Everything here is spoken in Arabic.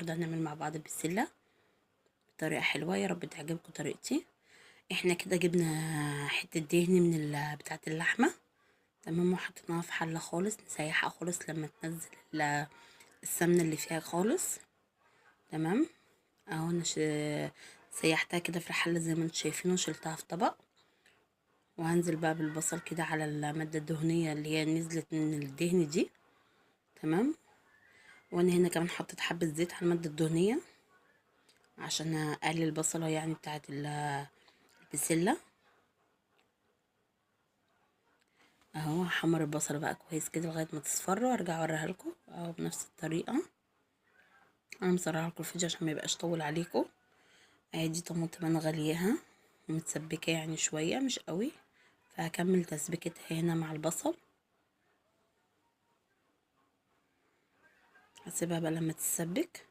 النهارده هنعمل مع بعض البسله بطريقه حلوه. يا رب تعجبكم طريقتي. احنا كده جبنا حته دهن من بتاعه اللحمه، تمام، وحطيناها في حله خالص نسيحها خالص لما تنزل السمنه اللي فيها خالص. تمام، اهو انا سيحتها كده في الحله زي ما انتم شايفين وشلتها في طبق. وهنزل بقى بالبصل كده على الماده الدهنيه اللي هي نزلت من الدهن دي. تمام، وانا هنا كمان حطيت حبه زيت على الماده الدهنيه عشان اقلل البصله يعني بتاعه البسله. اهو هحمر البصله بقى كويس كده لغايه ما تصفر وارجع اوريها لكم اهو بنفس الطريقه. انا مسرعه لكم الفيديو عشان ما يبقاش طول عليكم. دي طماطم انا غلياها ومتسبكه يعني شويه مش قوي، فهكمل تسبيكتها هنا مع البصل. هسيبها بقى لما تتسبك.